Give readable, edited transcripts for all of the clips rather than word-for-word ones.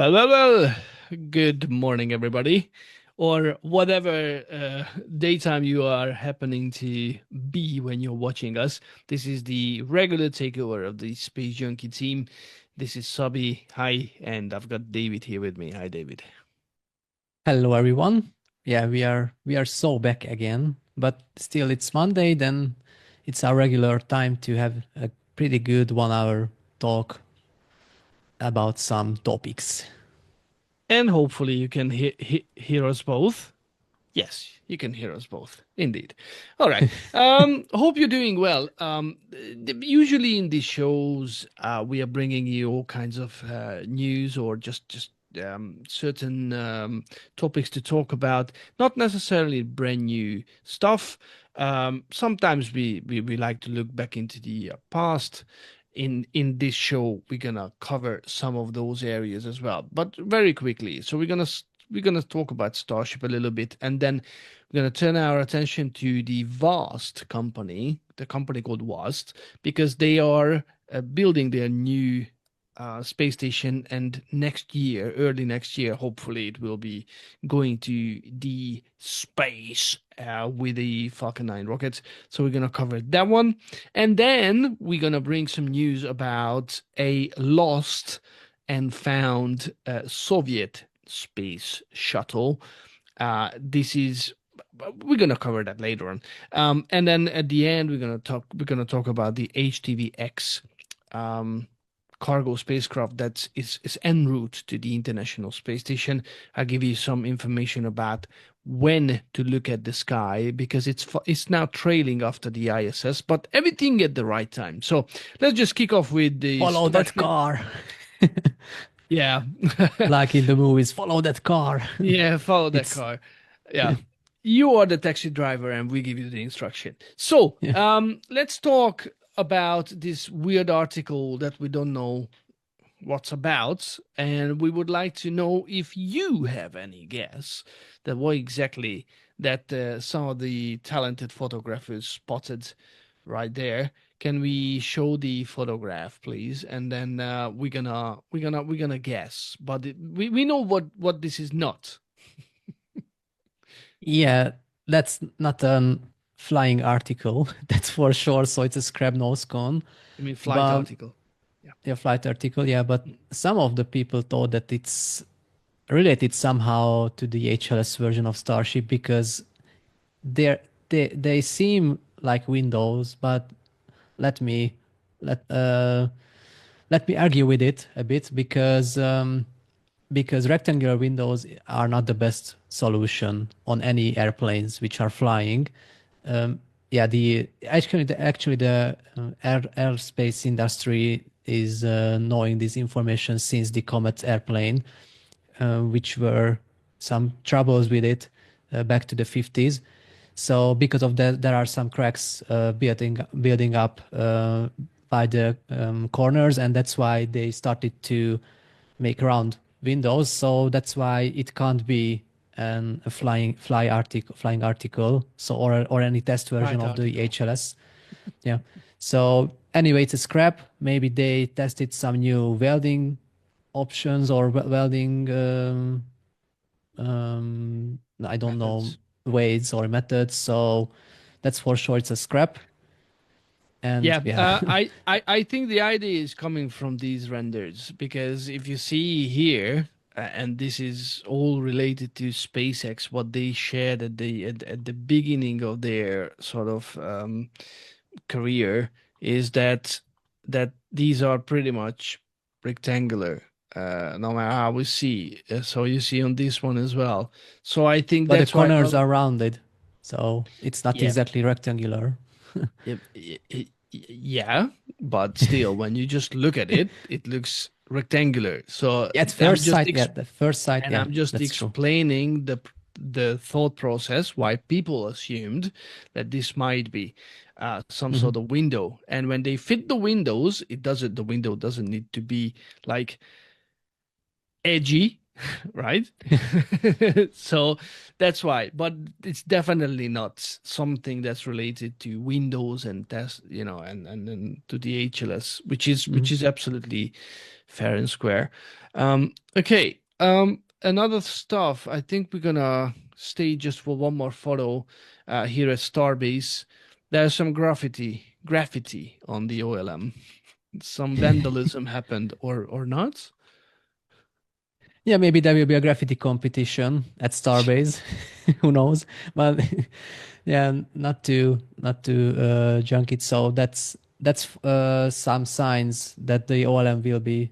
Well. Good morning, everybody, or whatever daytime you are happening to be when you're watching us. This is the regular takeover of the Space Junkie team. This is Sabi. Hi, and I've got David here with me. Hi, David. Hello everyone. Yeah, we are so back again, but still it's Monday, then it's our regular time to have a pretty good 1 hour talk about some topics. And hopefully you can hear us both. Yes, you can hear us both. Indeed. All right. Hope you're doing well. Usually in these shows, we are bringing you all kinds of news or just certain topics to talk about. Not necessarily brand new stuff. Sometimes we like to look back into the past. In this show, we're gonna cover some of those areas as well, but very quickly. So we're gonna talk about Starship a little bit, and then we're gonna turn our attention to the Vast company, the company called Vast, because they are building their new space station, and next year, early next year, hopefully, it will be going to the space with the Falcon 9 rockets. So we're gonna cover that one, and then we're gonna bring some news about a lost and found Soviet space shuttle. This is We're gonna cover that later on, and then at the end we're gonna talk about the HTVX um, cargo spacecraft that is en route to the International Space Station. I'll give you some information about when to look at the sky because it's now trailing after the ISS, but everything at the right time. So let's just kick off with the Follow that Starship. car. Yeah. Like in the movies, follow that car. Yeah, follow that It's car. Yeah. You are the taxi driver and we give you the instruction. So, yeah. let's talk about this weird article that we don't know what's about, and we would like to know if you have any guess that what exactly that some of the talented photographers spotted right there. Can we show the photograph, please? And then we're gonna guess, but we know what this is not. Yeah, that's not a flying article, that's for sure. So it's a scrap nose cone. I mean, flight But article. Yeah. a flight article, yeah, but some of the people thought that it's related somehow to the HLS version of Starship because they're they seem like windows, but let me let uh let me argue with it a bit because rectangular windows are not the best solution on any airplanes which are flying. Yeah, the actually the aerospace industry is knowing this information since the Comet airplane, which were some troubles with it back to the 50s. So because of that, there are some cracks building up by the corners, and that's why they started to make round windows. So that's why it can't be a flying article. So or any test version Flight of the article. HLS. Yeah. So anyway, it's a scrap. Maybe they tested some new welding options or welding I don't know, Methods. ways or methods. So that's for sure it's a scrap. And Yeah, yeah. I think the idea is coming from these renders because if you see here, and this is all related to SpaceX, what they shared at the beginning of their sort of career is that these are pretty much rectangular, no matter how we see. So you see on this one as well. So I think But the that's why. corners are rounded, so it's not Yeah, exactly rectangular. yeah, but still, when you just look at it, it looks rectangular. So Yeah, at I'm first just sight, yeah, the first sight, and yeah, I'm just that's true. explaining the thought process why people assumed that this might be some Hmm. sort of window. And when they fit the windows, it doesn't. The window doesn't need to be like edgy. right? So that's why. But it's definitely not something that's related to Windows and test, and to the HLS, which is absolutely fair and square. Okay. Another stuff. I think we're gonna stay just for one more photo here at Starbase. There's some graffiti on the OLM. Some vandalism happened or not. Yeah, maybe there will be a graffiti competition at Starbase. Who knows? But yeah, not to junk it. So that's some signs that the OLM will be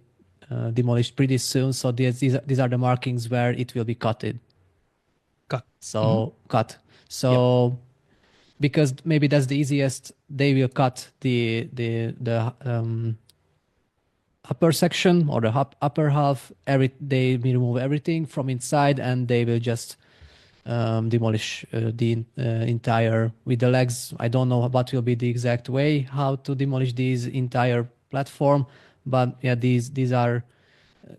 demolished pretty soon. So these are the markings where it will be cutted. Cut. Hmm. So cut. Yep. So because maybe that's the easiest, they will cut the upper section or the upper half. They will remove everything from inside, and they will just demolish the entire with the legs. I don't know what will be the exact way how to demolish this entire platform, but yeah, these are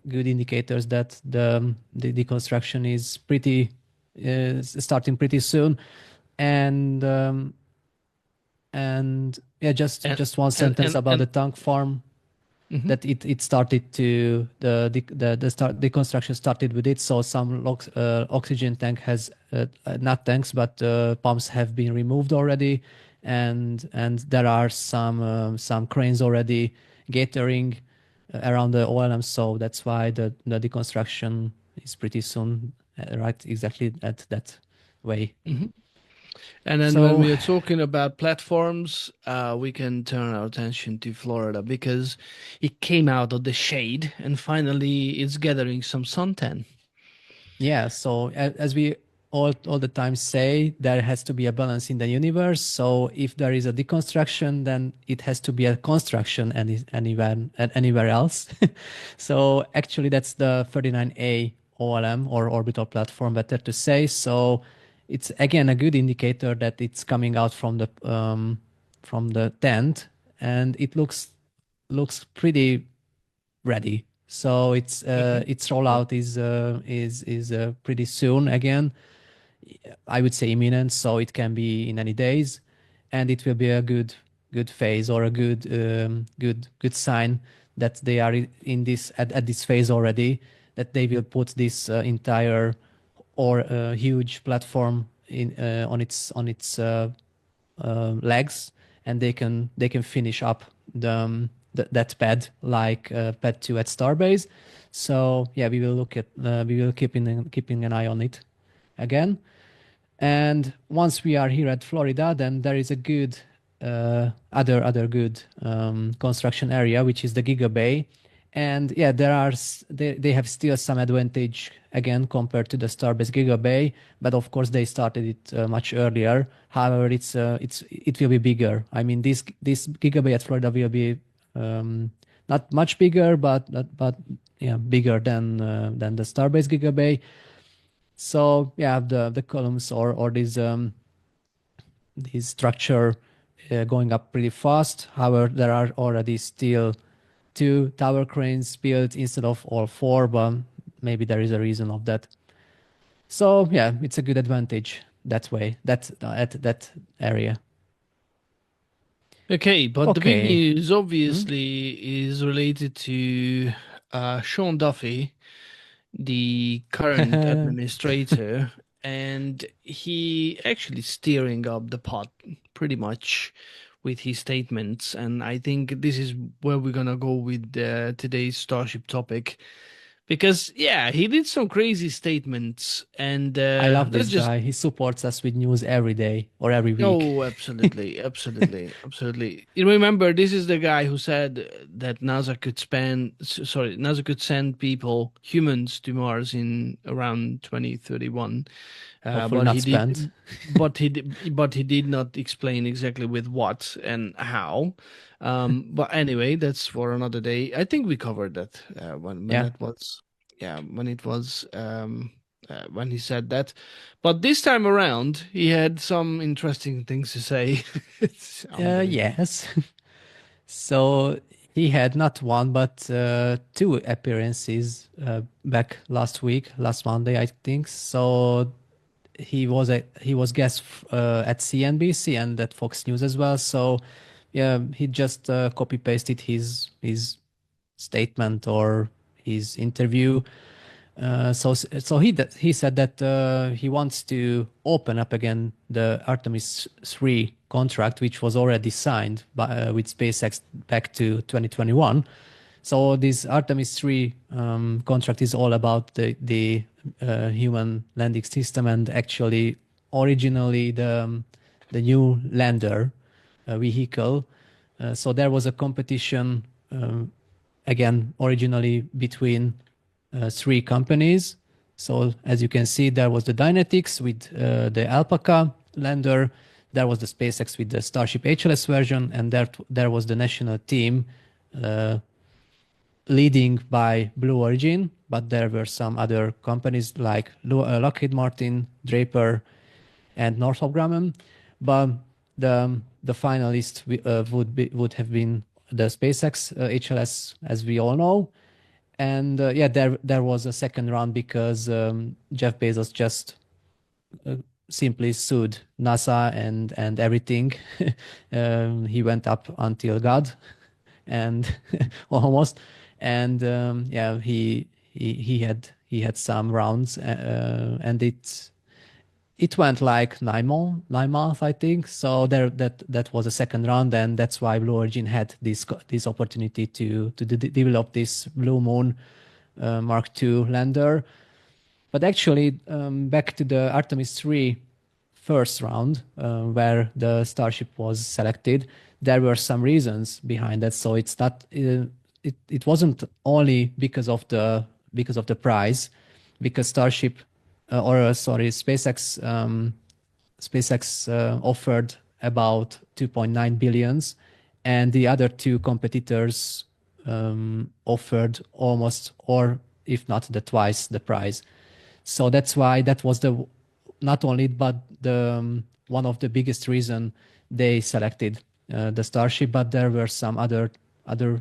good indicators that the construction is pretty starting pretty soon. and and yeah, just And just one and sentence and about the and tank farm, mhm. that it started to the construction started with it. So some oxygen tank has not tanks, but pumps have been removed already, and there are some cranes already gathering around the OLM. So that's why the construction is pretty soon, right? Exactly at that way. Mhm. And then when So we are talking about platforms, we can turn our attention to Florida because it came out of the shade and finally it's gathering some suntan. yeah, so as we all the time say, there has to be a balance in the universe. So if there is a deconstruction, then it has to be a construction anywhere else. So actually, that's the 39A OLM, or orbital platform, better to say. So it's again a good indicator that it's coming out from the tent, and it looks pretty ready. So Hmm. its Yeah. rollout is pretty soon again. I would say imminent, so it can be in any days, and it will be a good phase, or a good sign that they are in this at this phase already. That they will put this entire or huge platform in on its legs, and they can finish up that pad like pad 2 at Starbase. So yeah, we will keeping an eye on it again. And once we are here at Florida, then there is a good other good construction area, which is the Giga Bay. And yeah, they have still some advantage again compared to the Starbase Giga Bay, but of course they started it much earlier. However, it will be bigger. I mean, this Giga Bay at Florida will be not much bigger, but yeah, bigger than the Starbase Giga Bay. So yeah, the columns or this structure going up pretty fast. However, there are already still two tower cranes built instead of all four, but maybe there is a reason of that. So yeah, it's a good advantage that way, that at that area. Okay, but the big Okay. news Hmm? obviously is related to Sean Duffy, the current administrator, and he actually steering up the pot pretty much with his statements. And I think this is where we're gonna go with today's Starship topic. Because yeah, he did some crazy statements, and I love let's this just guy. He supports us with news every day or every week. oh, absolutely, absolutely, absolutely. You remember, this is the guy who said that NASA could send people, humans, to Mars in around 2031. Hopefully But not spent. but he did not explain exactly with what and how. But anyway, that's for another day. I think we covered that when Yeah. that was, yeah, when it was when he said that. But this time around, he had some interesting things to say. It's unbelievable. Yes. So he had not one but two appearances back last Monday, I think. So he was guest at CNBC and at Fox News as well. So yeah, he just copy pasted his statement or his interview. So he said that he wants to open up again the Artemis 3 contract, which was already signed with SpaceX back to 2021. So this Artemis 3 contract is all about the human landing system, and actually originally the new lander vehicle. So there was a competition again originally between three companies. So as you can see, there was the Dynetics with the Alpaca lander, there was the SpaceX with the Starship HLS version, and there was the national team leading by Blue Origin, but there were some other companies like Lockheed Martin, Draper, and Northrop Grumman. But the finalist would have been the SpaceX HLS, as we all know. And yeah, there was a second round because Jeff Bezos just simply sued NASA and everything. He went up until God, and almost. And yeah, he had some rounds, and it went like 9 months, I think. So that was a second round, and that's why Blue Origin had this opportunity to develop this Blue Moon Mark II lander. But actually, back to the Artemis 3 first round, where the Starship was selected, there were some reasons behind that. So it's not it wasn't only because of the prize, because Starship SpaceX offered about 2.9 billions, and the other two competitors offered almost, or if not the twice the price. So that's why that was not only but the one of the biggest reason they selected the Starship, but there were some other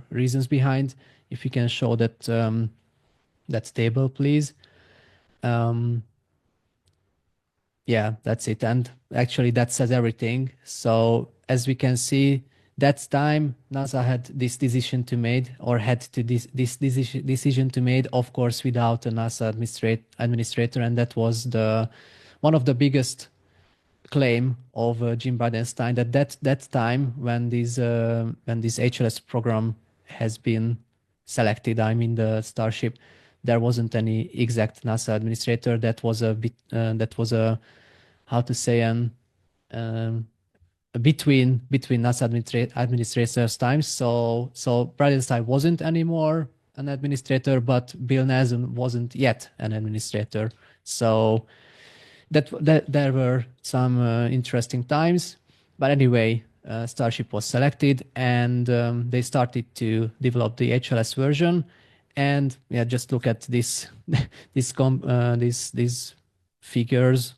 reasons behind. If you can show that table, please. Yeah, that's it. And actually that says everything. So as we can see, that time NASA had this decision to made, or had to this decision to made, of course, without a NASA administrator. And that was one of the biggest claim of Jim Bridenstine, that time when this HLS program has been selected, I mean the Starship, there wasn't any exact NASA administrator. That was a bit how to say between NASA administrators times. So Bridenstine wasn't anymore an administrator, but Bill Nelson wasn't yet an administrator. So that there were some interesting times. But anyway, Starship was selected, and they started to develop the HLS version. And yeah, just look at these figures.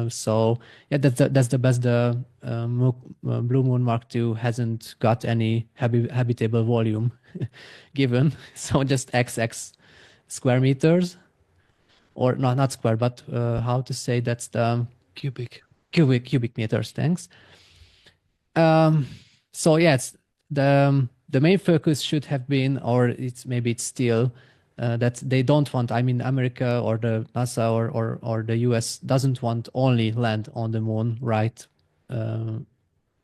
So yeah, that's the best. The Blue Moon Mark II hasn't got any habitable volume given. So just XX square meters, or not square, but how to say, that's the Cubic meters. Thanks. So yes, the main focus should have been, or it's still, that they don't want, I mean, America or the NASA or the US doesn't want only land on the moon, right?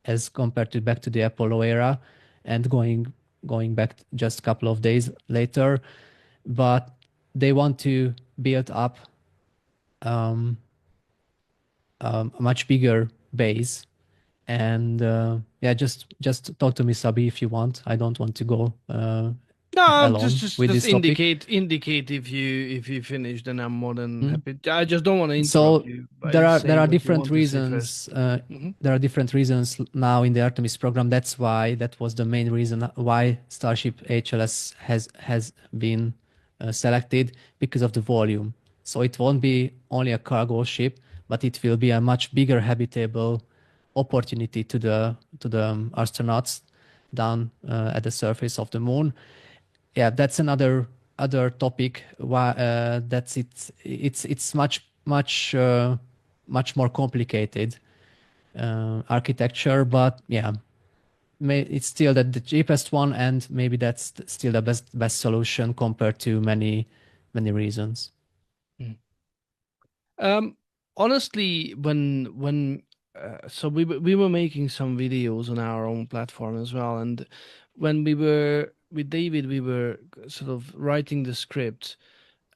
As compared to back to the Apollo era and going back just a couple of days later, but they want to build up a much bigger base. And yeah, just talk to me, Szabi, if you want. I don't want to go No, along just with this topic. indicate if you finish, then I'm more than happy. I just don't want to interrupt So you. By there are saying what you different want to say reasons. first. There are different reasons now in the Artemis program. That's why that was the main reason why Starship HLS has been selected, because of the volume. So it won't be only a cargo ship, but it will be a much bigger habitable opportunity to the astronauts. down at the surface of the moon. Yeah, that's another other topic. Why that's it's much more complicated architecture, but yeah, it's still the cheapest one, and maybe that's still the best solution compared to many reasons. Mm. Um, Honestly, when so we were making some videos on our own platform as well, and when we were with David, we were sort of writing the script.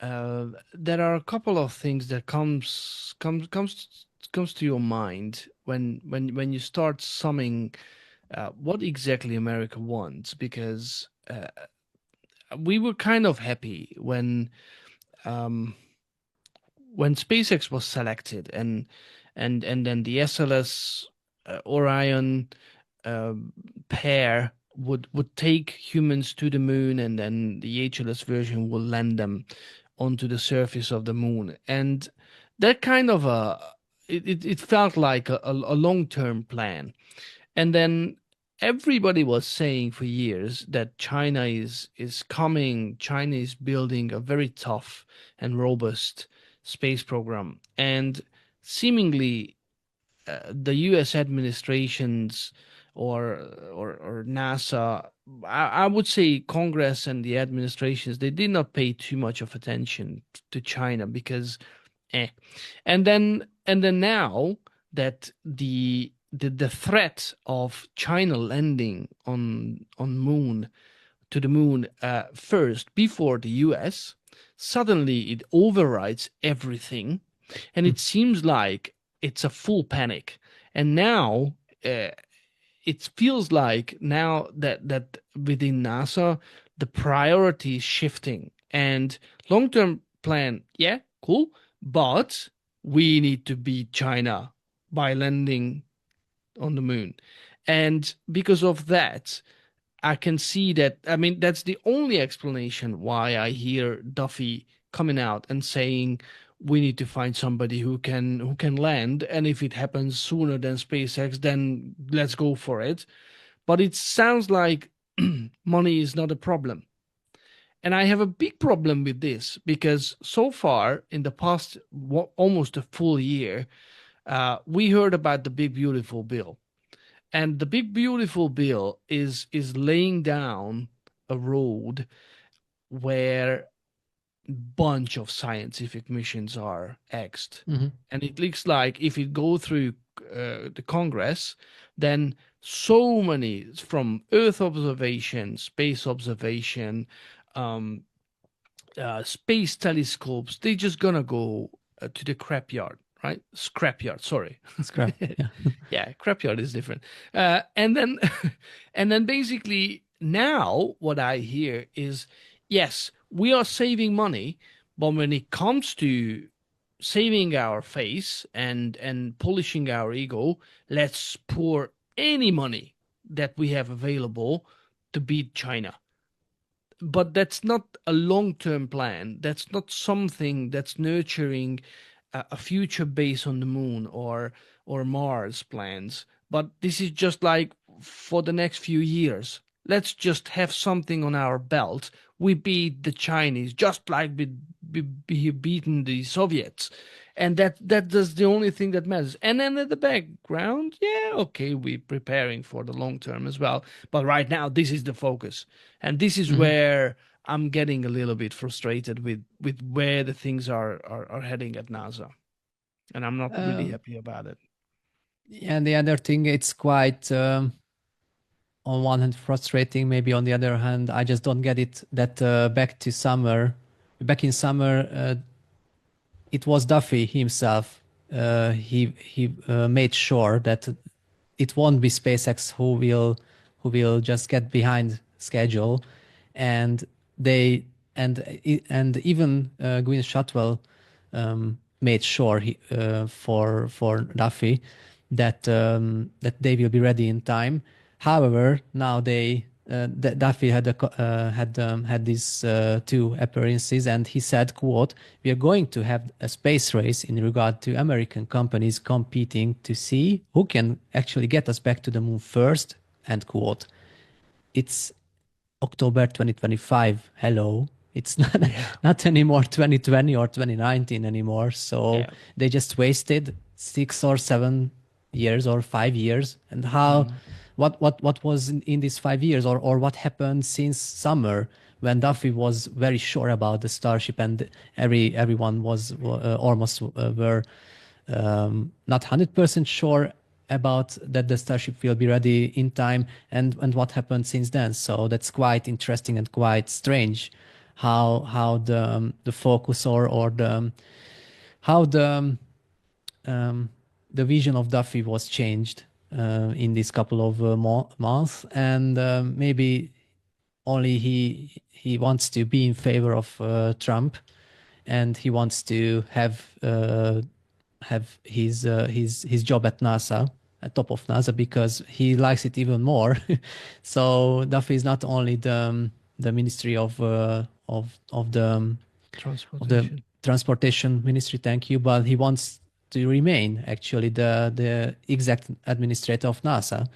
There are a couple of things that comes to your mind when you start summing what exactly America wants, because we were kind of happy um, when SpaceX was selected, and then the SLS Orion uh, pair would take humans to the moon, and then the HLS version will land them onto the surface of the moon. And that kind of it felt like a long-term plan. And then everybody was saying for years that China is coming, China is building a very tough and robust space program. And seemingly the US administrations or NASA, I would say Congress and the administrations, they did not pay too much of attention to China because eh. And then now that the threat of China landing on the moon first before the US, suddenly it overrides everything, and it seems like it's a full panic. And now uh, it feels like now that within NASA the priority is shifting, and long-term plan, yeah, cool, but we need to beat China by landing on the moon. And because of that, I can see that. I mean, that's the only explanation why I hear Duffy coming out and saying we need to find somebody who can land, and if it happens sooner than SpaceX, then let's go for it. But it sounds like money is not a problem. And I have a big problem with this because so far in the past almost a full year, we heard about the big beautiful bill, and the big beautiful bill is laying down a road where bunch of scientific missions are axed. Mhm. And it looks like if it go through the Congress, then so many from Earth observation, space observation, um, space telescopes, they just gonna go to the crapyard, right? Scrapyard, sorry. Scrap. Yeah. Yeah, crapyard is different. And then, and then basically now what I hear is, yes, we are saving money, but when it comes to saving our face and polishing our ego, let's pour any money that we have available to beat China. But that's not a long-term plan. That's not something that's nurturing a future base on the moon or Mars plans. But this is just like for the next few years. Let's just have something on our belt. We beat the Chinese just like we beaten the Soviets. And that's the only thing that matters. And then at the background, yeah, okay, we're preparing for the long term as well. But right now, this is the focus. And this is Mhm. where I'm getting a little bit frustrated with where the things are heading at NASA, and I'm not really Uh, happy about it. and the other thing, it's quite on one hand frustrating, maybe on the other hand, I just don't get it that back in summer, it was Duffy himself. He made sure that it won't be SpaceX who will just get behind schedule, and they and even Gwyneth Shotwell made sure for Duffy that they will be ready in time. However, now Duffy had these two appearances, and he said, "quote We are going to have a space race in regard to American companies competing to see who can actually get us back to the moon first." End quote. it's October 2025. Hello. It's not Yeah. not anymore 2020 or 2019 anymore. So Yeah. they just wasted 6 or 7 years or 5 years. And how Mm. what was in these 5 years, or what happened since summer when Duffy was very sure about the Starship, and everyone was almost were not 100% sure about that the Starship will be ready in time, and what happened since then. So that's quite interesting and quite strange how the focus, or the how the vision of Duffy was changed in this couple of months. And maybe only he wants to be in favor of Trump, and he wants to have his job at NASA, at top of NASA, because he likes it even more. So Duffy is not only the Ministry of the Transportation. Transportation Ministry, thank you, but he wants to remain actually the exact administrator of NASA.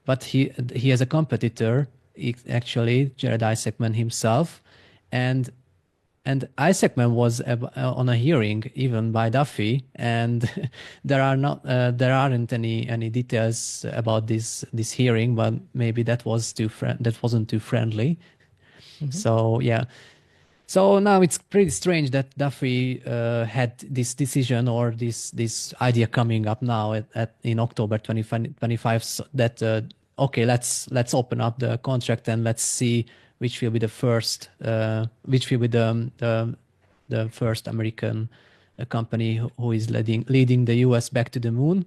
But he has a competitor, actually Jared Isaacman himself, and Isaacman was on a hearing even by Duffy, and there aren't any details about this hearing, but maybe that wasn't too friendly. Hmm. So yeah, so now it's pretty strange that Duffy had this decision, or this idea coming up now in October 2025, so that okay, let's open up the contract and let's see which will be the first American company who is leading the US back to the moon.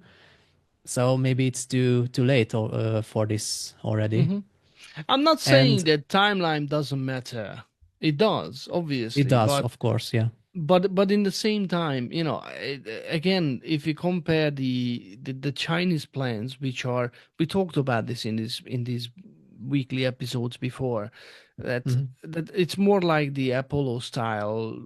So maybe it's too late for this already. Hmm. I'm not saying And that timeline doesn't matter. It does, it obviously, does, but of course, yeah. in the same time, again, if you compare the Chinese plans, which are, we talked about this in these weekly episodes before, that Mhm. it's more like the Apollo style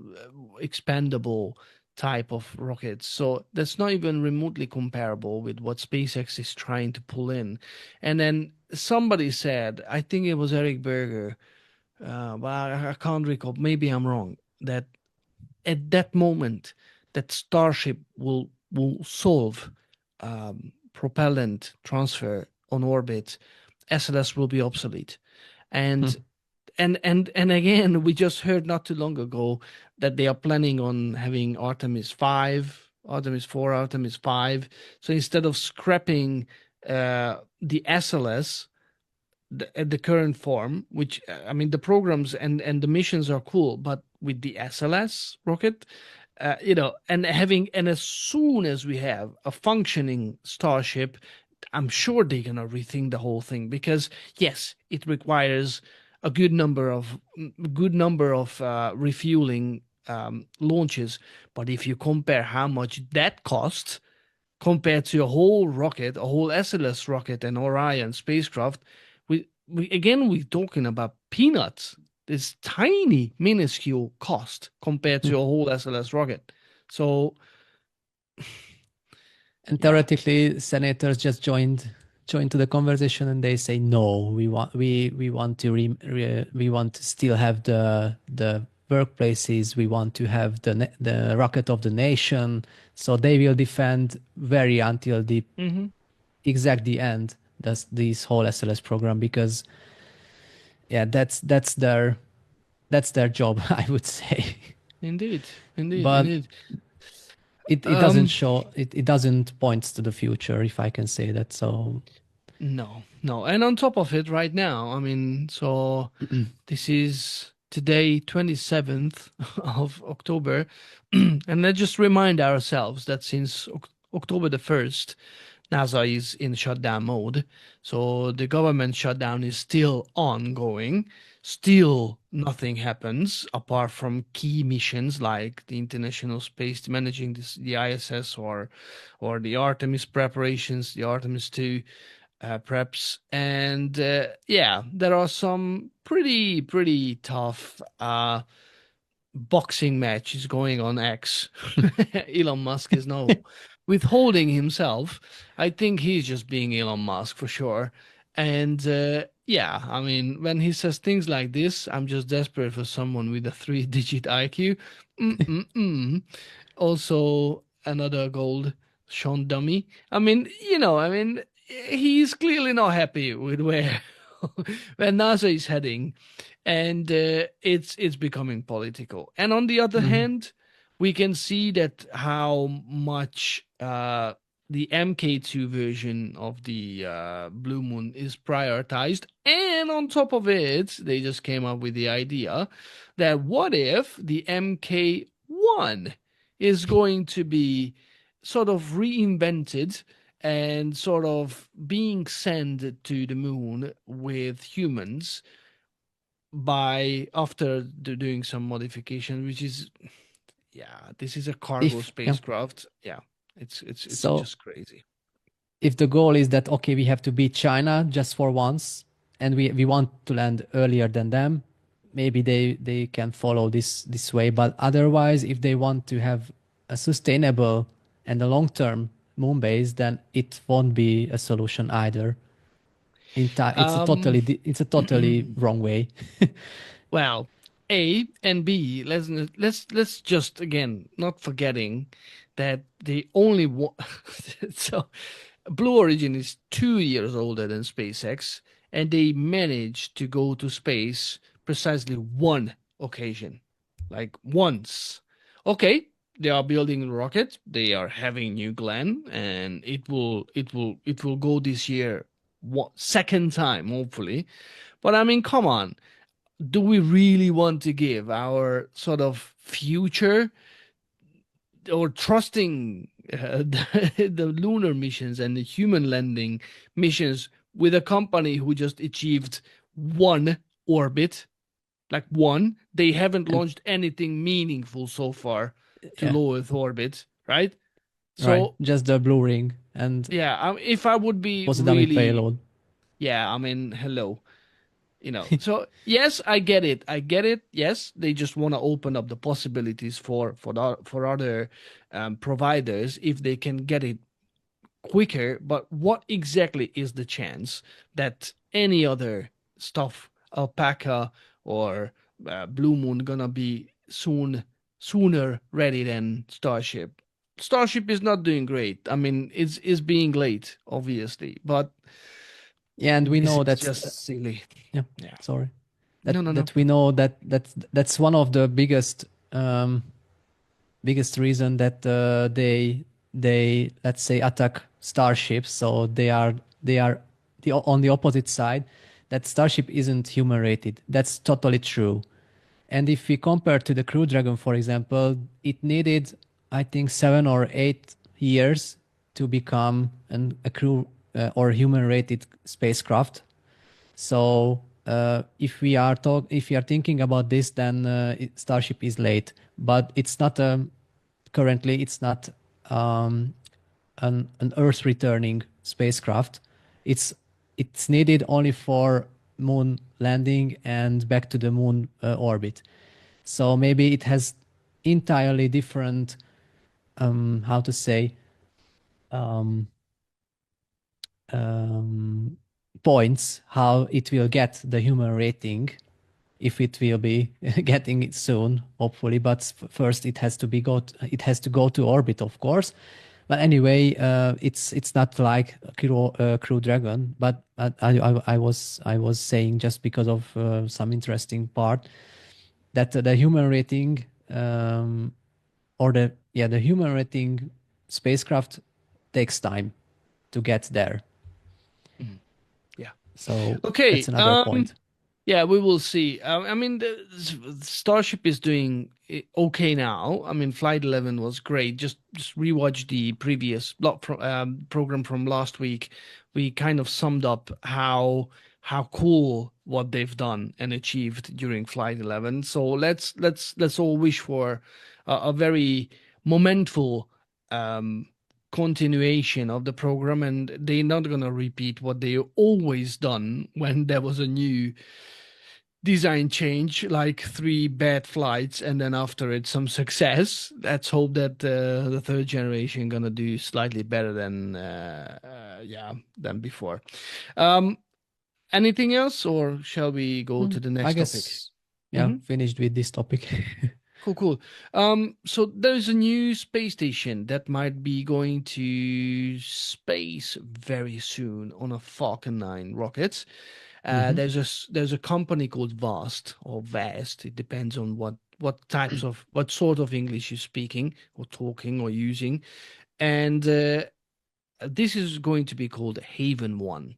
expandable type of rockets. So that's not even remotely comparable with what SpaceX is trying to pull in. And then somebody said, I think it was Eric Berger, but I can't recall. Maybe I'm wrong. That at that moment, that Starship will solve propellant transfer on orbit. SLS will be obsolete, and and again, we just heard not too long ago that they are planning on having Artemis 5, Artemis 4, Artemis 5. So instead of scrapping the SLS, at the current form, which I mean, the programs and the missions are cool, but with the SLS rocket, and as soon as we have a functioning Starship, I'm sure they're gonna rethink the whole thing, because yes, it requires a good number of refueling launches, but if you compare how much that costs compared to a whole rocket, a whole SLS rocket and Orion spacecraft, we're talking about peanuts. This tiny, minuscule cost compared to a whole SLS rocket. So And yeah. theoretically, senators just joined to the conversation, and they say no. We want to we want to still have the workplaces. We want to have the rocket of the nation. So they will defend very until the Hmm. exact the end. This whole SLS program, because yeah, that's their job, I would say. Indeed, indeed, But indeed. it doesn't Um, show it doesn't point to the future, if I can say that. So no, no. And on top of it, right now, I mean, so this is today, 27th of October. And let's just remind ourselves that since October the 1st, NASA is in shutdown mode. So the government shutdown is still ongoing. Still nothing happens apart from key missions like the International Space, managing the ISS, or the Artemis preparations, the Artemis 2 preps. And yeah, there are some pretty tough boxing matches going on X. Elon Musk is now withholding himself. I think he's just being Elon Musk for sure. And yeah, I mean, when he says things like this, I'm just desperate for someone with a three-digit IQ. Mm-mm-mm. Also, another gold Sean dummy. I mean, he's clearly not happy with where where NASA is heading, and it's becoming political. And on the other Mhm. hand, we can see that how much the MK2 version of the Blue Moon is prioritized. And on top of it, they just came up with the idea that what if the MK1 is going to be sort of reinvented and sort of being sent to the moon with humans by after doing some modification, which is, yeah, this is a cargo If yeah, spacecraft. Yeah, it's so just crazy. if the goal is that okay, we have to beat China just for once, and we want to land earlier than them, maybe they can follow this way. But otherwise, if they want to have a sustainable and a long term moon base, then it won't be a solution either. Um, It's a totally wrong way. well, A and B. Let's just again not forgetting that the only one. So, Blue Origin is 2 years older than SpaceX, and they managed to go to space precisely one occasion, like once. Okay, they are building a rocket. They are having New Glenn, and it will go this year, second time hopefully. But I mean, come on, do we really want to give our sort of future or trusting the lunar missions and the human landing missions with a company who just achieved one orbit, like one? They haven't And launched anything meaningful so far to yeah, low Earth orbit, right? right. So, Just the blue ring and yeah, if I would be was a dummy really, payload. yeah, I mean, hello. So yes, I get it, yes, they just want to open up the possibilities for other providers if they can get it quicker. But what exactly is the chance that any other stuff, alpaca or blue moon, gonna be sooner ready than Starship is not doing great. I mean, it's being late, obviously, but Yeah, and we this know is that's just silly. yeah. Yeah. Sorry. No, no, no. That we know that's one of the biggest reason that they let's say attack starships. So they are on the opposite side. That Starship isn't human rated. That's totally true. And if we compare to the Crew Dragon, for example, it needed, I think, 7 or 8 years to become a crew or human rated spacecraft. So if we are thinking about this, then Starship is late, but it's not currently it's not um, an Earth returning spacecraft. It's it's needed only for moon landing and back to the moon orbit. So maybe it has entirely different how to say um, um, points how it will get the human rating if it will be getting it soon, hopefully. But first, it has to go to orbit, of course. But anyway, it's not like Crew Dragon. But I was saying just because of some interesting part that the human rating or the human rating spacecraft takes time to get there. Mhm. Yeah. So Okay. that's another point. Yeah, we will see. I mean, the Starship is doing okay now. I mean, Flight 11 was great. Just rewatch the previous program from last week. We kind of summed up how cool what they've done and achieved during Flight 11. So let's all wish for a very momentful um, continuation of the program, and they're not gonna repeat what they always done when there was a new design change, like three bad flights, and then after it some success. Let's hope that the third generation gonna do slightly better than yeah, than before. Um, Anything else, or shall we go to the I next topic? guess, yeah, finished with this topic. Cool, cool. So there's a new space station that might be going to space very soon on a Falcon 9 rocket. Hmm. There's a company called Vast or Vast. It depends on what sort of English you're speaking or talking or using. And this is going to be called Haven One,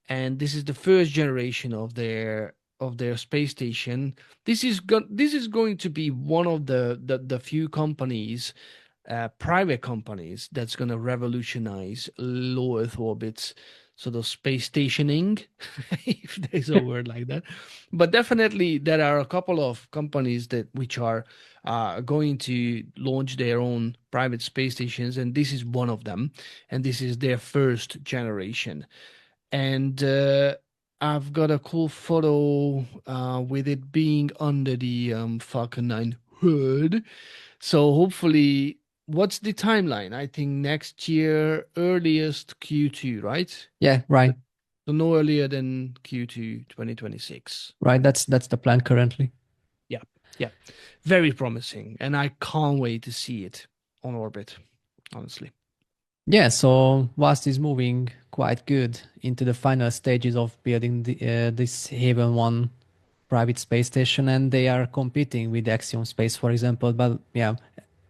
and this is the first generation of their space station. This is going to be one of the few companies, private companies, that's going to revolutionize low Earth orbits, sort of space stationing, if there's a word like that. But definitely there are a couple of companies that which are going to launch their own private space stations, and this is one of them, and this is their first generation. And I've got a cool photo with it being under the Falcon 9 hood. So hopefully, what's the timeline? I think next year, earliest Q2, right? Yeah, right, So no earlier than Q2 2026. right. That's the plan currently. Yeah, yeah. Very promising. And I can't wait to see it on orbit, honestly. Yeah, so WAST is moving quite good into the final stages of building this Haven 1 private space station, and they are competing with Axiom Space, for example. But yeah,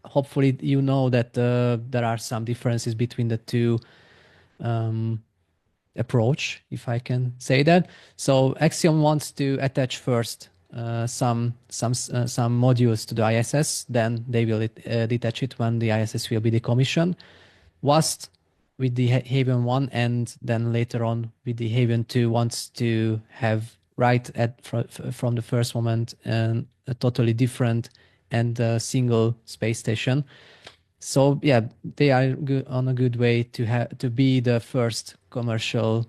hopefully you know that there are some differences between the two um, approach, if I can say that. So Axiom wants to attach first some modules to the ISS, then they will detach it when the ISS will be decommissioned. WAST with the Haven 1 and then later on with the Haven 2 wants to have from the first moment a totally different and single space station. So yeah, they are on a good way to be the first commercial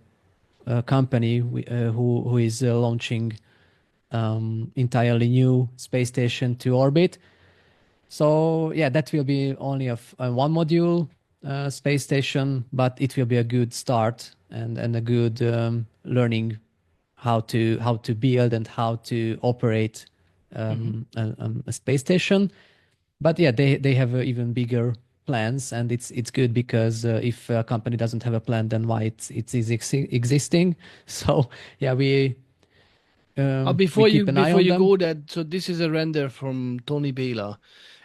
company who is launching entirely new space station to orbit. So yeah, that will be only a one module space station, but it will be a good start and a good learning how to build and how to operate Mhm. a space station. But yeah, they have even bigger plans, and it's good because if a company doesn't have a plan, then why it's existing? So yeah, we keep an eye Before on you them. go, that so this is a render from Tony Baylor,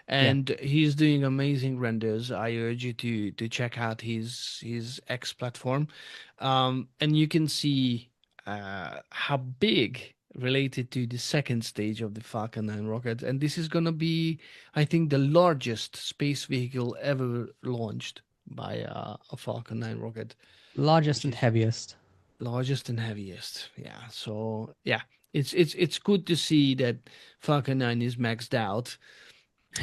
Yeah, and he's doing amazing renders. I urge you to check out his X platform, and you can see how big related to the second stage of the Falcon 9 rocket. And this is gonna be, I think, the largest space vehicle ever launched by a Falcon 9 rocket, largest which and is heaviest. largest and heaviest. Yeah. So yeah, it's good to see that Falcon 9 is maxed out.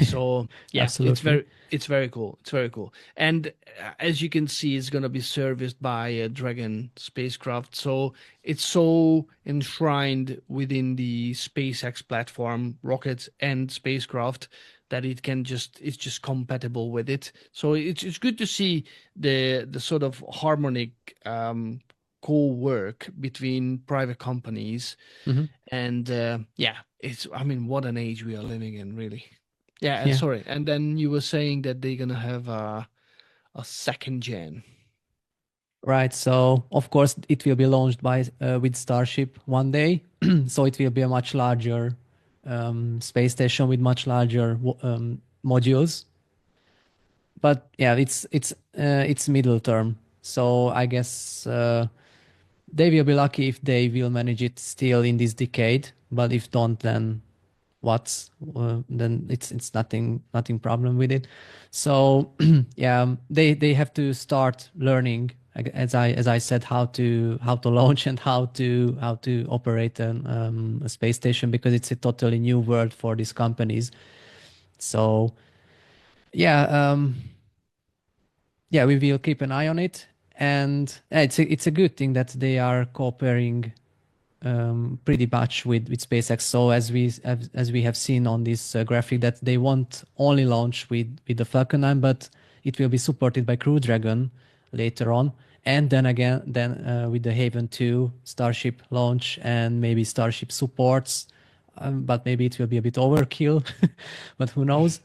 So yeah, Absolutely. it's very cool. It's very cool. And as you can see, it's gonna be serviced by a Dragon spacecraft. So it's so enshrined within the SpaceX platform, rockets and spacecraft, that it's just compatible with it. So it's good to see the sort of harmonic co-work between private companies. Hmm. And yeah, it's, I mean, what an age we are living in, really. Yeah, and Yeah. sorry. And then you were saying that they're gonna have a second gen. Right. So of course it will be launched by with Starship one day. So it will be a much larger space station with much larger modules. But yeah, it's middle term. So I guess they will be lucky if they will manage it still in this decade. But if don't, then what's then it's nothing problem with it. So yeah, they have to start learning, as I said, how to launch and how to operate a space station, because it's a totally new world for these companies. So yeah, yeah, we will keep an eye on it, and it's a good thing that they are cooperating pretty much with SpaceX. So as we have seen on this graphic, that they won't only launch with the Falcon 9, but it will be supported by Crew Dragon later on. And then again, with the Haven 2 Starship launch and maybe Starship supports, but maybe it will be a bit overkill, but who knows?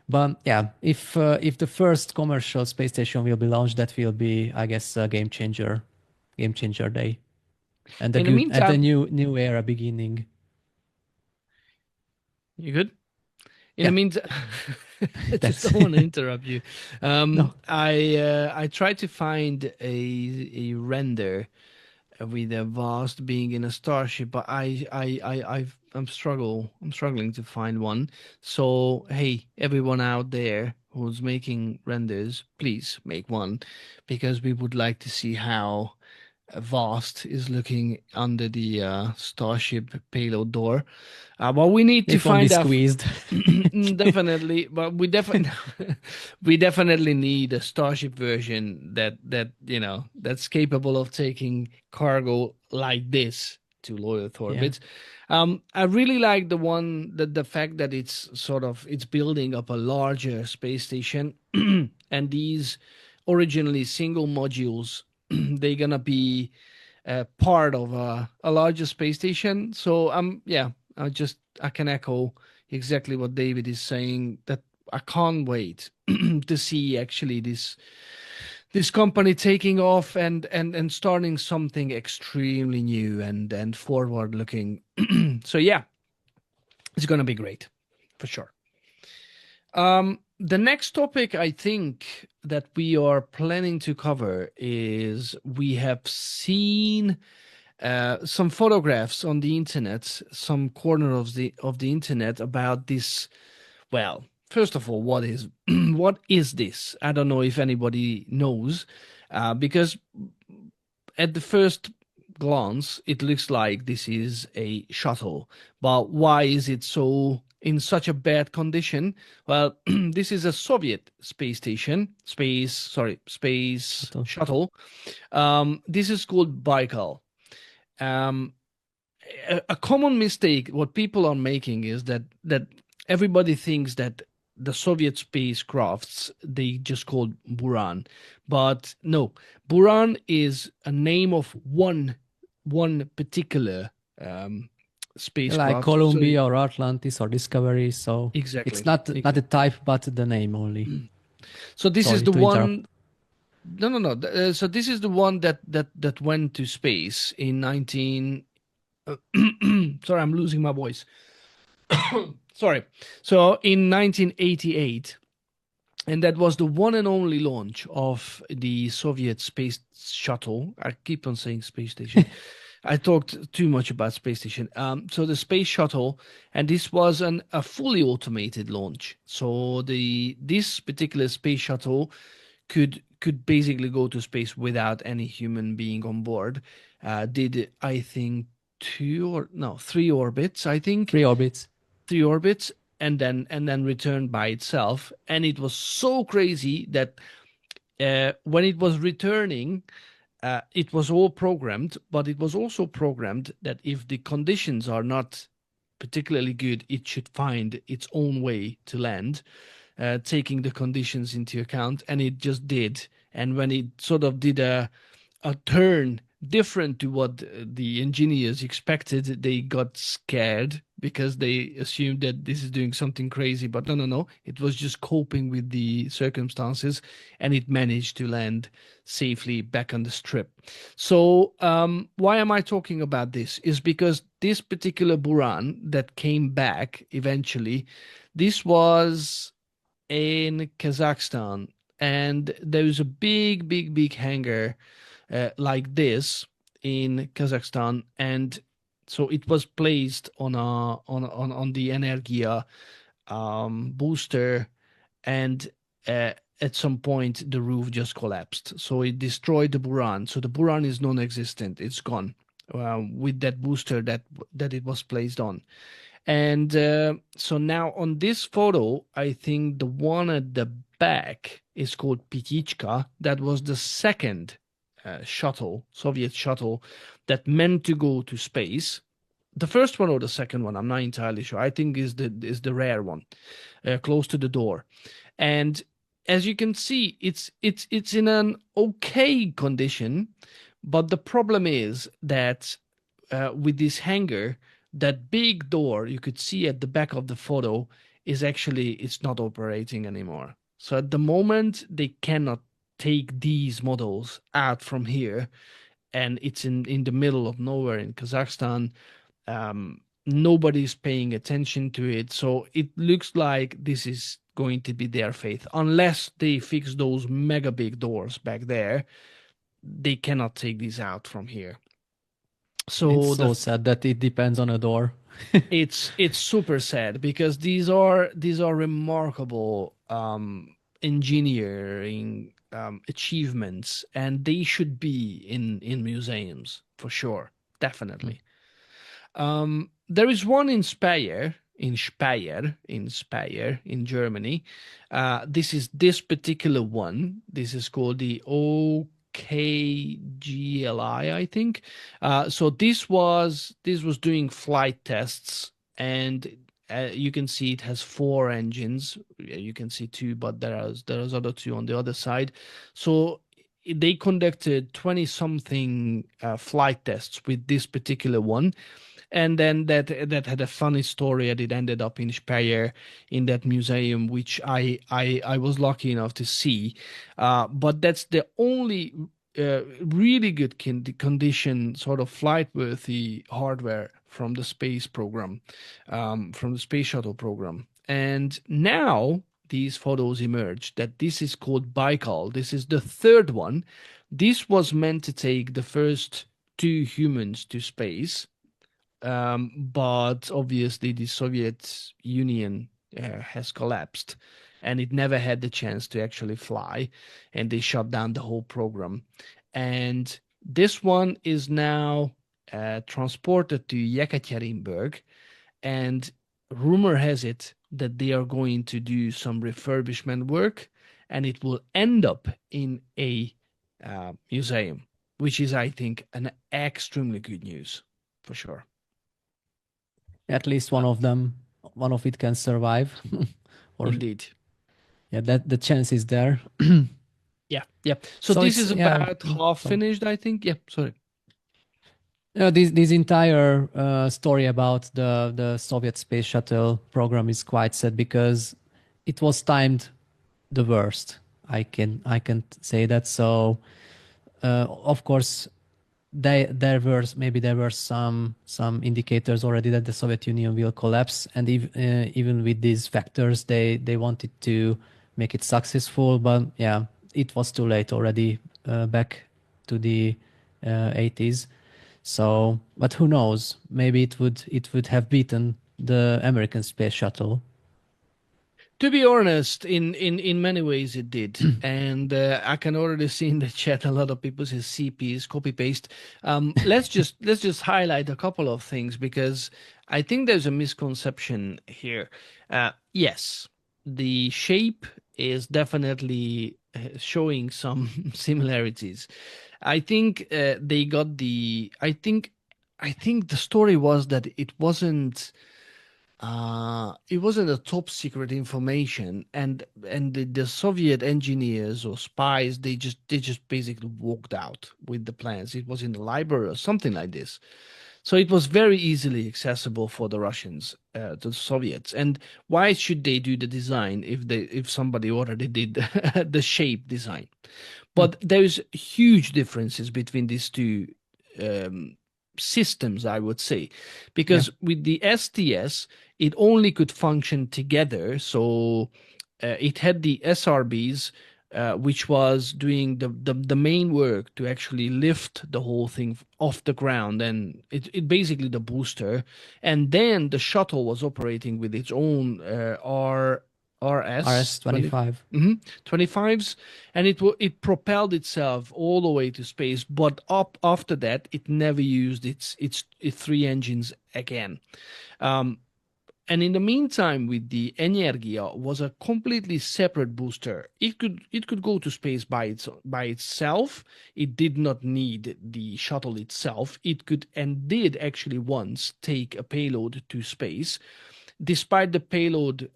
But yeah, if the first commercial space station will be launched, that will be, I guess, a game changer day, and In the the meantime, new era beginning. you good? In the Yeah, meantime, I just that's don't want to interrupt you. no. I tried to find a render with a vast being in a starship, but I'm struggling to find one. So hey, everyone out there who's making renders, please make one, because we would like to see how vast is looking under the starship payload door. But we need to If only find out. squeezed. Definitely, but we definitely we definitely need a Starship version that's capable of taking cargo like this to low Earth Yeah. orbits. I really like the fact that it's building up a larger space station, and these originally single modules they're gonna be part of a larger space station. So yeah, I can echo exactly what David is saying, that I can't wait to see actually this company taking off and starting something extremely new and forward looking. So yeah, it's gonna be great for sure. The next topic I think that we are planning to cover is we have seen some photographs on the internet, some corner of the internet about this. Well, first of all, what is what is this? I don't know if anybody knows, because at the first glance it looks like this is a shuttle. But why is it so in such a bad condition? Well, this is a Soviet space So, shuttle. This is called Baikal. Um, a common mistake what people are making is that everybody thinks that the Soviet spacecrafts they just called Buran, but no, Buran is a name of one particular like spacecraft. So Columbia or Atlantis or Discovery. So it's exactly, not the type, but the name only. so this is Sorry the to interrupt. one. No, no, no. So this is the one that went to space in 19. Sorry, I'm losing my voice. Sorry. So in 1988, and that was the one and only launch of the Soviet space shuttle. I keep on saying space station. I talked too much about space station. So the space shuttle, and this was a fully automated launch. So this particular space shuttle could basically go to space without any human being on board. Did I think three orbits? I think Three orbits. three orbits, and then returned by itself. And it was so crazy that when it was returning, it was all programmed, but it was also programmed that if the conditions are not particularly good, it should find its own way to land, taking the conditions into account, and it just did. And when it sort of did a turn different to what the engineers expected, they got scared because they assumed that this is doing something crazy. But no, no, no. It was just coping with the circumstances, and it managed to land safely back on the strip. So, why am I talking about this? Is because this particular Buran that came back eventually, this was in Kazakhstan, and there's a big, big, big hangar like this in Kazakhstan, and so it was placed on the Energia booster, and at some point the roof just collapsed, so it destroyed the Buran. So the Buran is non-existent; it's gone with that booster that it was placed on. And so now on this photo, I think the one at the back is called Pitichka. That was the second shuttle, Soviet shuttle, that meant to go to space. The first one or the second one, I'm not entirely sure. I think is the rare one, close to the door. And as you can see, it's in an okay condition, but the problem is that with this hangar, that big door you could see at the back of the photo is actually it's not operating anymore. So at the moment they cannot take these models out from here, and it's in the middle of nowhere in Kazakhstan. Nobody's paying attention to it, so it looks like this is going to be their fate unless they fix those mega big doors back there. They cannot take these out from here. It's So so sad that it depends on a door. it's super sad because these are remarkable engineering achievements, and they should be in museums for sure, definitely. There is one in Speyer in Germany. This is this particular one. This is called the OKGLI, I think. So this was doing flight tests, and you can see it has four engines. You can see two, but there's other two on the other side. So they conducted 20 something flight tests with this particular one, and then that had a funny story, and it ended up in Speyer in that museum, which I was lucky enough to see. But that's the only really good condition sort of flight worthy hardware from the space program, from the space shuttle program. And now these photos emerge that this is called Baikal. This is the third one. This was meant to take the first two humans to space, but obviously the Soviet Union has collapsed, and it never had the chance to actually fly, and they shut down the whole program. And this one is now transported to Yekaterinburg, and rumor has it that they are going to do some refurbishment work, and it will end up in a museum, which is, I think, an extremely good news for sure. At least one of it can survive. Or Indeed. yeah, that the chance is there. Yeah, yeah. So So this it's is yeah. about half So finished, I think. Yeah, sorry. this entire story about the Soviet space shuttle program is quite sad because it was timed the worst. I can say that. So of course there were some indicators already that the Soviet Union will collapse, and even with these factors, they wanted to make it successful, but yeah, it was too late already back to the 80s. So, but who knows? Maybe it would have beaten the American space shuttle. To be honest, in many ways it did, and I can already see in the chat a lot of people say CPs, copy paste. Let's just highlight a couple of things because I think there's a misconception here. Yes, the shape is definitely showing some similarities. I think they got the. I think the story was that it wasn't a top secret information, and the Soviet engineers or spies, they just basically walked out with the plans. It was in the library or something like this. So it was very easily accessible for the Russians, to the Soviets. And why should they do the design if somebody already did the shape design? Hmm. But there's huge differences between these two um, systems, I would say, Yeah. because with the STS, it only could function together. So it had the SRBs, which was doing the main work to actually lift the whole thing off the ground, and it basically the booster, and then the shuttle was operating with its own RS 20, RS-25. 25s, and it propelled itself all the way to space. But up after that, it never used its three engines again. Um, and in the meantime, with the Energia was a completely separate booster. It could go to space by itself. It did not need the shuttle itself. It could and did actually once take a payload to space, despite the payload.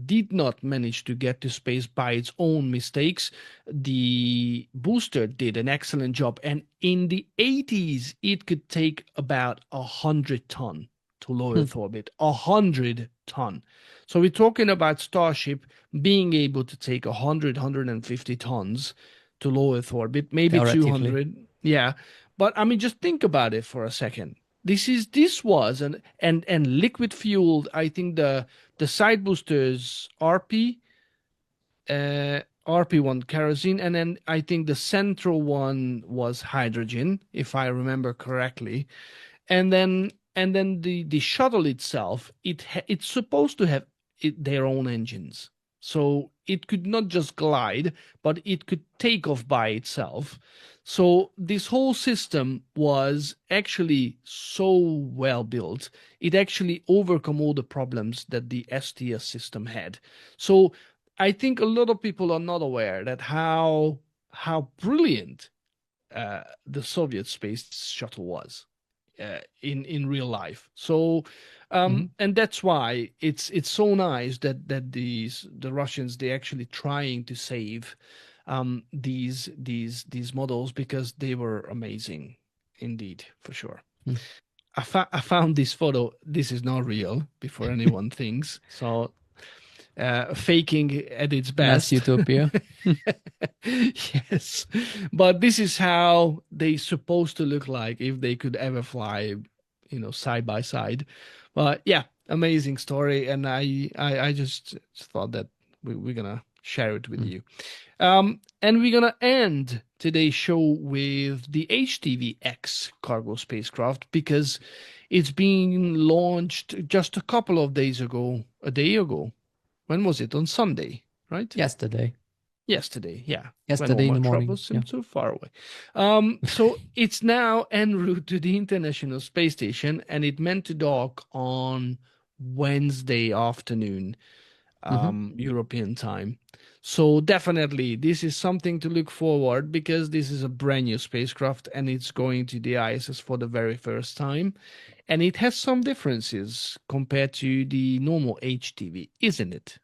did not manage to get to space by its own mistakes. The booster did an excellent job, and in the 80s, it could take about 100 ton to low Earth orbit. 100 ton. So we're talking about Starship being able to take 150 tons to low Earth orbit, maybe Theoretically. 200. Yeah, but I mean, just think about it for a second. This was and liquid fueled. I think the side boosters RP1 kerosene, and then I think the central one was hydrogen, if I remember correctly. And then the shuttle itself, it's supposed to have their own engines, so it could not just glide, but it could take off by itself. So this whole system was actually so well built. It actually overcome all the problems that the STS system had. So I think a lot of people are not aware that how brilliant the Soviet space shuttle was in real life. So and that's why it's so nice that the Russians, they actually trying to save these models, because they were amazing indeed, for sure. Mm. I found this photo. This is not real, before anyone thinks so. Faking at its Mass best. utopia. Yes, but this is how they supposed to look like if they could ever fly, side by side. But yeah, amazing story, and I just thought that we're gonna share it with Mm. you. And we're gonna end today's show with the HTVX cargo spacecraft, because it's being launched just a couple of days ago, a day ago. When was it? On Sunday, right? Yesterday. Yesterday, yeah. When all Yesterday in my the morning. troubles Yeah. seem so far away. So it's now en route to the International Space Station, and it meant to dock on Wednesday afternoon, hmm European time. So definitely, this is something to look forward, because this is a brand new spacecraft and it's going to the ISS for the very first time. And it has some differences compared to the normal HTV, isn't it?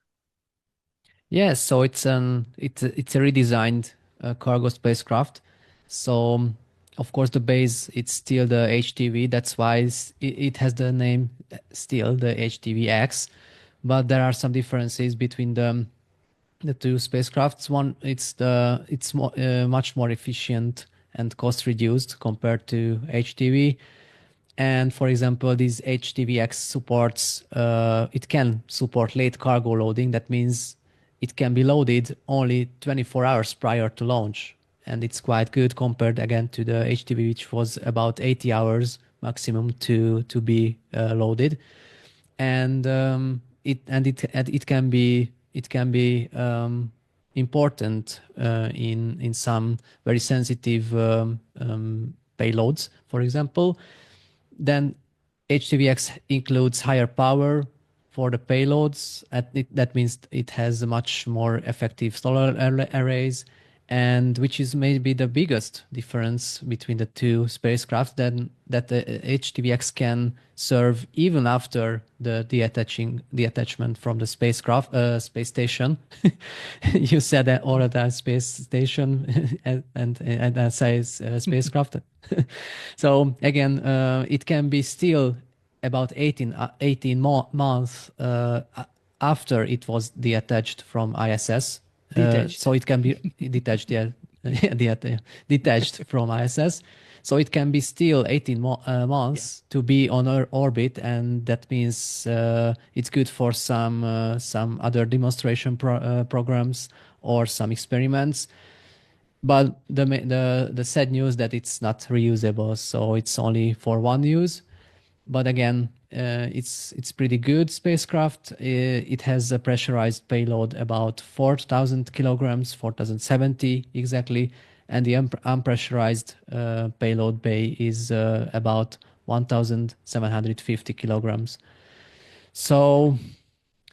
Yes, so it's a redesigned cargo spacecraft. So of course the base it's still the HTV. That's why it has the name still the HTVX. But there are some differences between the two spacecrafts. One, much more efficient and cost reduced compared to HTV. And for example, this HTVX supports, it can support late cargo loading. That means it can be loaded only 24 hours prior to launch. And it's quite good compared again to the HTV, which was about 80 hours maximum to be loaded. And it can be important in some very sensitive payloads, for example. Then HTVX includes higher power for the payloads. That means it has a much more effective solar arrays, and which is maybe the biggest difference between the two spacecraft. Then that the HTVX can serve even after the attachment from the space station. You said that all of that space station and that says spacecraft. So again, it can be still about 18 months after it was detached from ISS. Detached. So it can be detached, yeah, detached from ISS. So it can be still 18 Yeah. months to be on our orbit, and that means it's good for some other demonstration programs or some experiments. But the sad news that it's not reusable, so it's only for one use. But again, it's pretty good spacecraft. It has a pressurized payload about 4,000 kilograms, 4,070 exactly, and the unpressurized payload bay is about 1,750 kilograms. So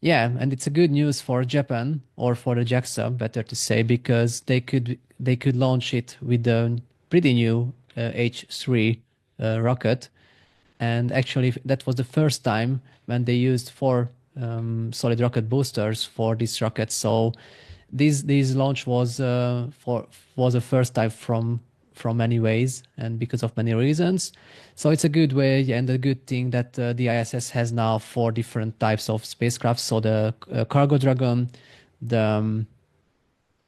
yeah, and it's a good news for Japan, or for the JAXA, better to say, because they could launch it with the pretty new H3 rocket. And actually, that was the first time when they used four solid rocket boosters for this rocket. So this launch was a first type from many ways and because of many reasons. So it's a good way and a good thing that the ISS has now 4 different types of spacecraft. So the Cargo Dragon, the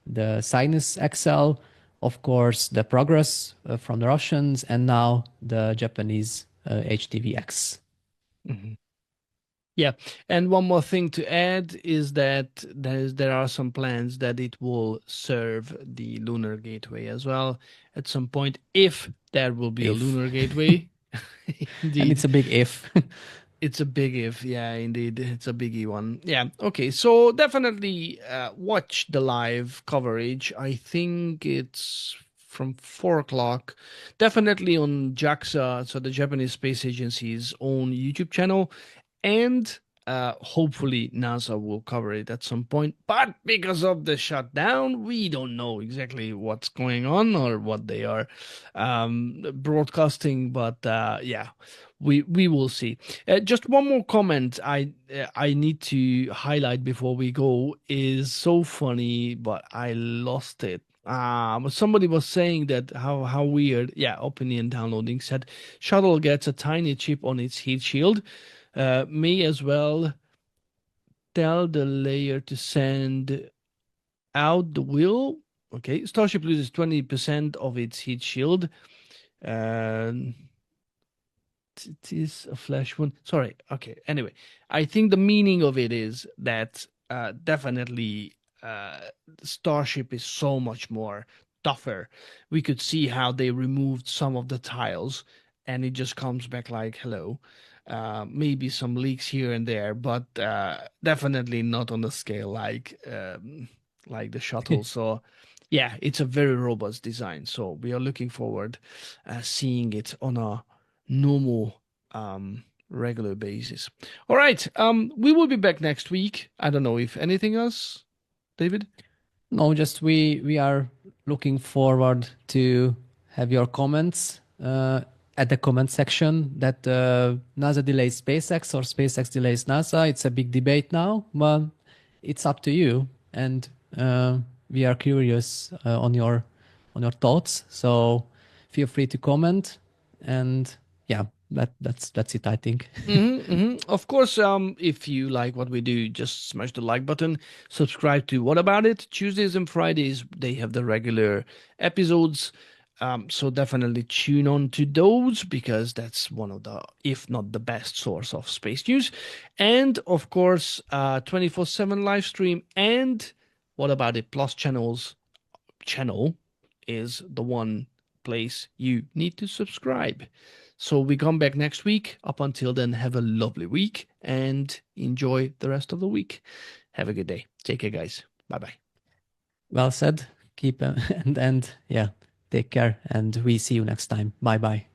the Cygnus XL, of course, the Progress from the Russians, and now the Japanese HTVX. Mhm. Yeah, and one more thing to add is that there are some plans that it will serve the lunar gateway as well at some point, if there will be a If. lunar gateway. And Indeed. it's a big if. It's a big if, yeah, indeed. It's a biggie one. Yeah, okay. So definitely watch the live coverage. I think it's from 4 o'clock. Definitely on JAXA, so the Japanese Space Agency's own YouTube channel. And hopefully NASA will cover it at some point. But because of the shutdown, we don't know exactly what's going on or what they are broadcasting. But yeah, we will see. Just one more comment I need to highlight before we go is so funny, but I lost it. Somebody was saying that how weird. Yeah, opinion downloading said shuttle gets a tiny chip on its heat shield. May as well tell the layer to send out the wheel. Okay, Starship loses 20% of its heat shield. And it is a flash one. Sorry. Okay. Anyway, I think the meaning of it is that definitely uh, Starship is so much more tougher. We could see how they removed some of the tiles, and it just comes back like hello. Maybe some leaks here and there, but definitely not on the scale like the shuttle. So yeah, it's a very robust design. So we are looking forward seeing it on a normal regular basis. All right. We will be back next week. I don't know if anything else, David. No, just we are looking forward to have your comments at the comment section that NASA delays SpaceX or SpaceX delays NASA. It's a big debate now, but it's up to you, and we are curious on your thoughts. So feel free to comment, and yeah, that's it, I think. Of course, if you like what we do, just smash the like button. Subscribe to What About It? Tuesdays and Fridays, they have the regular episodes. So definitely tune on to those because that's one of the, if not the best source of space news. And of course, 24/7 live stream and What About It Plus channel is the one place you need to subscribe. So we come back next week. Up until then, have a lovely week and enjoy the rest of the week. Have a good day. Take care, guys. Bye bye. Well said. Keep and yeah, take care, and we see you next time. Bye bye.